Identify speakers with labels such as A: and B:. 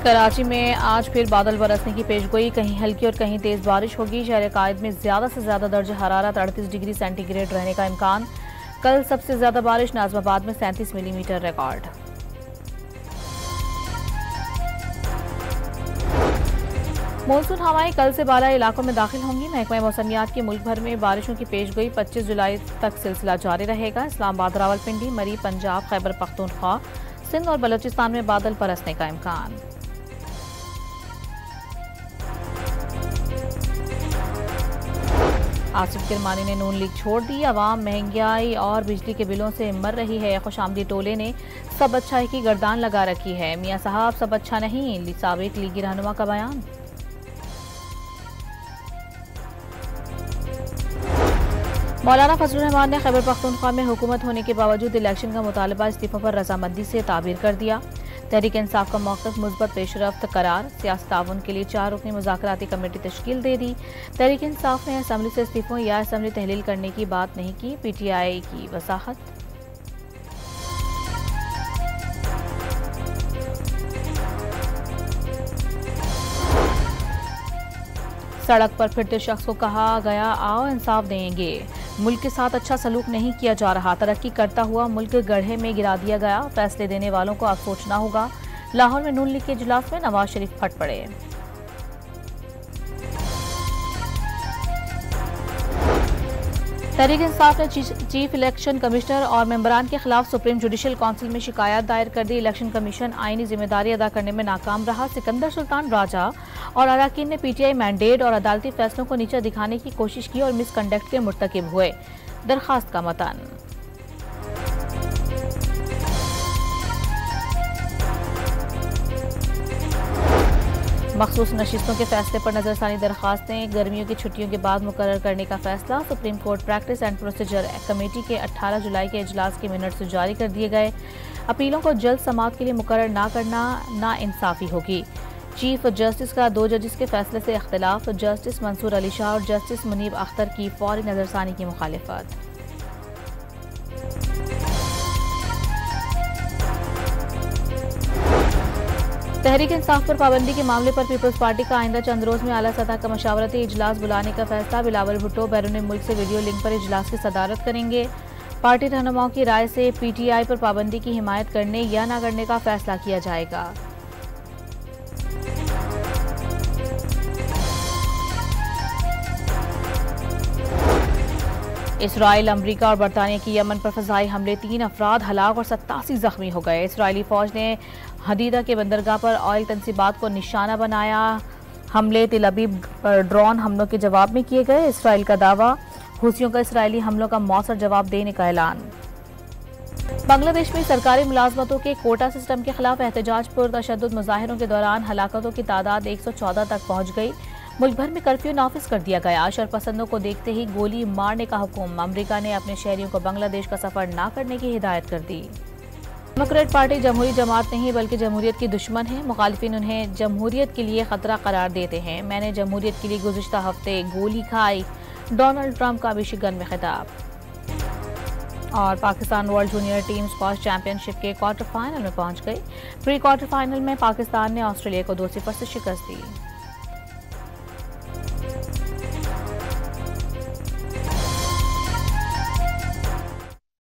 A: कराची में आज फिर बादल बरसने की पेशगोई, कहीं हल्की और कहीं तेज बारिश होगी। शहर कायद में ज्यादा से ज्यादा दर्ज हरारत 38 डिग्री सेंटीग्रेड रहने का इम्कान। कल सबसे ज्यादा बारिश नाजमाबाद में 37 मिलीमीटर रिकॉर्ड। मानसून हवाएं कल से 12 इलाकों में दाखिल होंगी। महकमा मौसमियात की मुल्क भर में बारिशों की पेशगोई 25 जुलाई तक सिलसिला जारी रहेगा। इस्लामाबाद, रावलपिंडी, मरी, पंजाब, खैबर पख्तूनख्वा, सिंध और बलोचिस्तान में बादल बरसने का इम्कान। आसिफ किरमानी ने नून लीग छोड़ दी। अवाम महंगाई और बिजली के बिलों से मर रही है। खुशामदी टोले ने सब अच्छा की गर्दान लगा रखी है। मियां साहब सब अच्छा नहीं, साबिक लीगी रहनुमा का बयान। मौलाना फजलुर रहमान ने खैबर पख्तूनख्वा में हुकूमत होने के बावजूद इलेक्शन का मुतालबा इस्तीफों पर रजामंदी से ताबीर कर दिया। तहरीक इंसाफ का मौक़िफ़ मुस्बत पेशरफ्त करार। सियासी ताउन के लिए 4 रुकनी मुज़ाकराती कमेटी तश्कील दे दी। तहरीक इंसाफ ने असम्बली से इस्तीफों या असम्बली तहलील करने की बात नहीं की। PTI की वसाहत। सड़क पर फिरते शख्स को कहा गया, आओ इंसाफ देंगे। मुल्क के साथ अच्छा सलूक नहीं किया जा रहा। तरक्की करता हुआ मुल्क गड्ढे में गिरा दिया गया। फैसले देने वालों को अब सोचना होगा। लाहौर में नून लीग के इजलास में नवाज शरीफ फट पड़े। तहरीक इंसाफ ने चीफ इलेक्शन कमिश्नर और मेंबरान के खिलाफ सुप्रीम जुडिशल काउंसिल में शिकायत दायर कर दी। इलेक्शन कमीशन आईनी जिम्मेदारी अदा करने में नाकाम रहा। सिकंदर सुल्तान राजा और अराकीन ने PTI मैंडेट और अदालती फैसलों को नीचा दिखाने की कोशिश की और मिसकंडक्ट के मुर्तकिब हुए। दरखास्त का मतन। मखसूस नशिस्तों के फैसले पर नजरसानी दरखास्तें गर्मियों की छुट्टियों के बाद मुकर्रर करने का फैसला। Supreme court practice and procedure committee के 18 जुलाई के इजलास के मिनट्स जारी कर दिए गए। अपीलों को जल्द समाअत के लिए मुकर्रर ना करना नाइंसाफी होगी। चीफ जस्टिस का 2 जजेस के फैसले से इख्तिलाफ। जस्टिस मंसूर अली शाह और जस्टिस मुनीब अख्तर की फौरी नजरसानी की मुखालिफत। तहरीक इंसाफ पर पाबंदी के मामले पर पीपल्स पार्टी का आइंदा चंद रोज में आला सतह का मशावरती इजलास बुलाने का फैसला। बिलावल भुट्टो बैरून मुल्क से वीडियो लिंक पर इजलास की सदारत करेंगे। पार्टी रहनुमाओं की राय से PTI पर पाबंदी की हिमायत करने या न करने का फैसला किया जाएगा। इसराइल, अमरीका और बरतानिया की यमन पर फजाई हमले, 3 अफराद हलाक और 87 जख्मी हो गए। इसराइली फौज ने हदीदा के बंदरगाह पर ऑयल तंसीबात को निशाना बनाया। हमले तेल अबीब पर ड्रोन हमलों के जवाब में किए गए। इसराइल का दावा, हुसियों का इसराइली हमलों का मौसर जवाब देने का ऐलान। बांग्लादेश में सरकारी मुलाजमतों के कोटा सिस्टम के खिलाफ एहतजाज पर तशद्दुद मुजाहिरों के दौरान हलाकतों की तादाद 114 तक पहुंच गई। मुल्क भर में कर्फ्यू नाफिज कर दिया गया। शरपसंदों को देखते ही गोली मारने का हुक्म। अमरीका ने अपने शहरियों को बांग्लादेश का सफर न करने की हिदायत कर दी। डेमोक्रेट पार्टी जमहूरी जमात नहीं बल्कि जमहूरियत की दुश्मन है। मुखालिफिन उन्हें जमहूरियत के लिए खतरा करार देते हैं। मैंने जमहूरियत के लिए गुज़िश्ता हफ्ते गोली खाई। डोनाल्ड ट्रंप का मिशिगन में खिताब। और Pakistan world junior team squash championship के क्वार्टर फाइनल में पहुंच गई। प्री क्वार्टर फाइनल में पाकिस्तान ने ऑस्ट्रेलिया को 2-0 से शिकस्त दी।